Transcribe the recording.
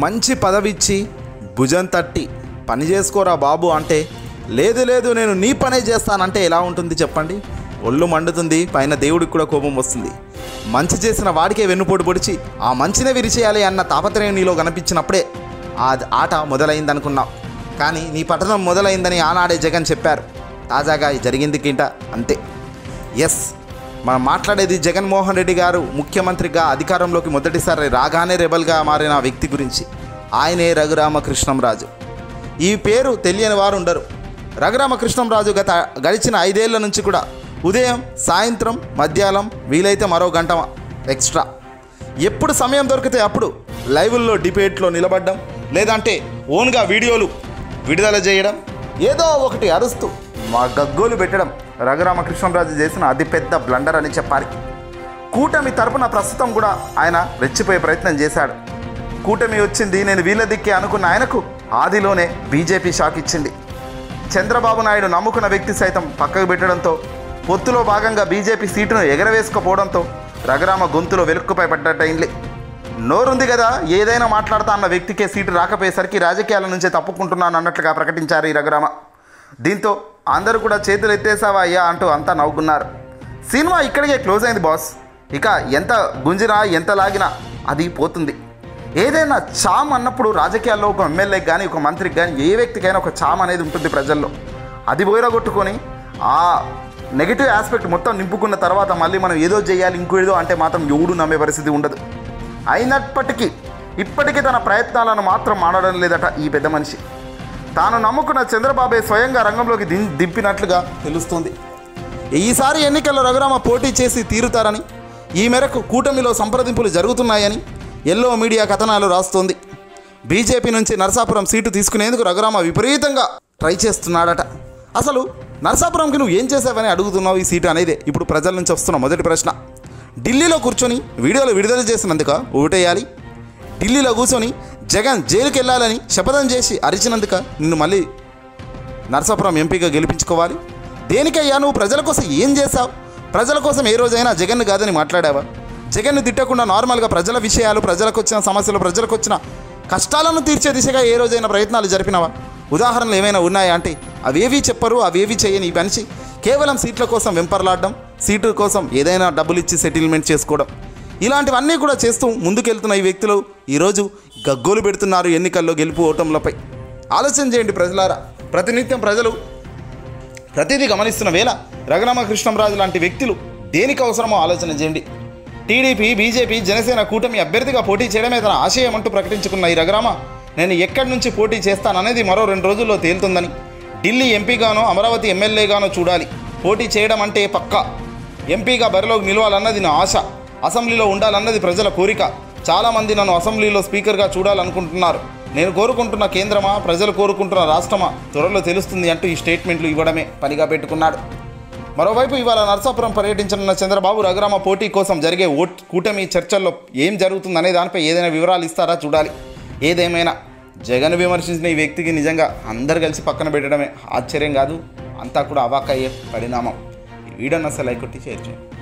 మంచి పదవిచ్చి భుజం తట్టి పని చేసుకోరా బాబు అంటే, లేదు లేదు నేను నీ పనే చేస్తానంటే ఎలా ఉంటుంది చెప్పండి? ఒళ్ళు మండుతుంది, పైన దేవుడికి కూడా కోపం వస్తుంది. మంచి చేసిన వాడికే వెన్నుపోటు పొడిచి ఆ మంచినే విరిచేయాలి అన్న తాపత్రయం నీలో కనిపించినప్పుడే ఆ ఆట మొదలైందనుకున్నావు. కానీ నీ పఠనం మొదలైందని ఆనాడే జగన్ చెప్పారు. తాజాగా జరిగింది కింట అంతే. ఎస్, మనం మాట్లాడేది జగన్మోహన్ రెడ్డి గారు ముఖ్యమంత్రిగా అధికారంలోకి మొదటిసారి రాగానే రెబల్గా మారిన వ్యక్తి గురించి. ఆయనే రఘురామకృష్ణంరాజు. ఈ పేరు తెలియని వారు ఉండరు. రఘురామకృష్ణంరాజు గడిచిన 5 ఏళ్ల నుంచి కూడా ఉదయం, సాయంత్రం, మధ్యాహ్నం, వీలైతే మరో గంట ఎక్స్ట్రా, ఎప్పుడు సమయం దొరికితే అప్పుడు లైవ్ల్లో డిబేట్లో నిలబడడం, లేదంటే ఓన్గా వీడియోలు విడుదల చేయడం, ఏదో ఒకటి అరుస్తూ మా గగ్గోలు పెట్టడం రఘురామకృష్ణంరాజు చేసిన అతిపెద్ద బ్లండర్ అని చెప్పాలి. కూటమి తరపున ప్రస్తుతం కూడా ఆయన రెచ్చిపోయే ప్రయత్నం చేశాడు. కూటమి వచ్చింది, నేను వీళ్ళ దిక్కే అనుకున్న ఆయనకు ఆదిలోనే బీజేపీ షాక్ ఇచ్చింది. చంద్రబాబు నాయుడు నమ్ముకున్న వ్యక్తి సైతం పక్కకు పెట్టడంతో, పొత్తులో భాగంగా బీజేపీ సీటును ఎగరవేసుకుపోవడంతో రఘురామ గొంతులో వెలుక్కుపై పడ్డట్టయింది. నోరుంది కదా ఏదైనా మాట్లాడతా అన్న వ్యక్తికే సీటు రాకపోయేసరికి రాజకీయాల నుంచే తప్పుకుంటున్నాను అన్నట్లుగా ప్రకటించారు ఈ రఘురామ. దీంతో అందరూ కూడా చేతులు ఎత్తేసావా అయ్యా అంటూ అంతా నవ్వుకున్నారు. సినిమా ఇక్కడికే క్లోజ్ అయింది బాస్. ఇక ఎంత గుంజినా ఎంత లాగినా అది పోతుంది. ఏదైనా చామ్ అన్నప్పుడు రాజకీయాల్లో ఒక ఎమ్మెల్యేకి కానీ ఒక మంత్రికి కానీ ఏ వ్యక్తికైనా ఒక చామ్ అనేది ఉంటుంది ప్రజల్లో. అది బోయిరగొట్టుకొని ఆ నెగిటివ్ ఆస్పెక్ట్ మొత్తం నింపుకున్న తర్వాత మళ్ళీ మనం ఏదో చేయాలి ఇంకేదో అంటే మాత్రం ఎవడు నమ్మే పరిస్థితి ఉండదు. అయినప్పటికీ ఇప్పటికీ తన ప్రయత్నాలను మాత్రం మానడం లేదట ఈ పెద్ద మనిషి. తాను నమ్ముకున్న చంద్రబాబే స్వయంగా రంగంలోకి దింపినట్లుగా తెలుస్తుంది. ఈసారి ఎన్నికల్లో రఘురామ పోటీ చేసి తీరుతారని, ఈ మేరకు కూటమిలో సంప్రదింపులు జరుగుతున్నాయని ఎల్లో మీడియా కథనాలు రాస్తోంది. బీజేపీ నుంచి నరసాపురం సీటు తీసుకునేందుకు రఘురామ విపరీతంగా ట్రై చేస్తున్నాడట. అసలు నరసాపురంకి నువ్వు ఏం చేసావని అడుగుతున్నావు ఈ సీటు అనేదే ఇప్పుడు ప్రజల నుంచి వస్తున్న మొదటి ప్రశ్న. ఢిల్లీలో కూర్చొని వీడియోలు విడుదల చేసినందుక ఓటేయాలి? ఢిల్లీలో కూర్చొని జగన్ జైలుకి వెళ్ళాలని శపథం చేసి అరిచినందుక నిన్ను మళ్ళీ నరసాపురం ఎంపీగా గెలిపించుకోవాలి? దేనికయ్యా నువ్వు ప్రజల కోసం ఏం చేశావు? ప్రజల కోసం ఏ రోజైనా జగన్ను కాదని మాట్లాడావా? జగన్ను తిట్టకుండా నార్మల్గా ప్రజల విషయాలు, ప్రజలకు వచ్చిన సమస్యలు, ప్రజలకు వచ్చిన కష్టాలను తీర్చే దిశగా ఏ రోజైనా ప్రయత్నాలు జరిపినావా? ఉదాహరణలు ఏమైనా ఉన్నాయా అంటే అవేవీ చెప్పరు. అవేవీ చేయని ఈ మనిషి కేవలం సీట్ల కోసం వెంపర్లాడడం, సీటు కోసం ఏదైనా డబ్బులు ఇచ్చి సెటిల్మెంట్ చేసుకోవడం, ఇలాంటివన్నీ కూడా చేస్తూ ముందుకెళ్తున్న ఈ వ్యక్తులు ఈరోజు గగ్గోలు పెడుతున్నారు ఎన్నికల్లో గెలుపు ఓటములపై. ఆలోచన చేయండి ప్రజలారా. ప్రతినిత్యం ప్రజలు ప్రతిదీ గమనిస్తున్న వేళ రఘురామకృష్ణంరాజు లాంటి వ్యక్తులు దేనికి అవసరమో ఆలోచన చేయండి. టీడీపీ, బీజేపీ, జనసేన కూటమి అభ్యర్థిగా పోటీ చేయడమే తన ఆశయం అంటూ ప్రకటించుకున్న ఈ రఘురామ నేను ఎక్కడి నుంచి పోటీ చేస్తాననేది మరో 2 రోజుల్లో తేలుతుందని, ఢిల్లీ ఎంపీగానో అమరావతి ఎమ్మెల్యేగానో చూడాలి. పోటీ చేయడం అంటే పక్కా. ఎంపీగా బరిలోకి నిలవాలన్నది నా ఆశ. అసెంబ్లీలో ఉండాలన్నది ప్రజల కోరిక. చాలామంది నన్ను అసెంబ్లీలో స్పీకర్గా చూడాలనుకుంటున్నారు. నేను కోరుకుంటున్న కేంద్రమా, ప్రజలు కోరుకుంటున్న రాష్ట్రమా త్వరలో తెలుస్తుంది అంటూ ఈ స్టేట్మెంట్లు ఇవ్వడమే పనిగా పెట్టుకున్నాడు. మరోవైపు ఇవాళ నరసాపురం పర్యటించనున్న చంద్రబాబు రఘురామ పోటీ కోసం జరిగే కూటమి చర్చల్లో ఏం జరుగుతుందనే దానిపై ఏదైనా వివరాలు ఇస్తారా చూడాలి. ఏదేమైనా జగన్ విమర్శించిన ఈ వ్యక్తికి నిజంగా అందరు కలిసి పక్కన పెట్టడమే ఆశ్చర్యం కాదు, అంతా కూడా అవాక్కయ్యే పరిణామం. ఈ వీడియోని అసలు లైక్ కొట్టి షేర్ చేయండి.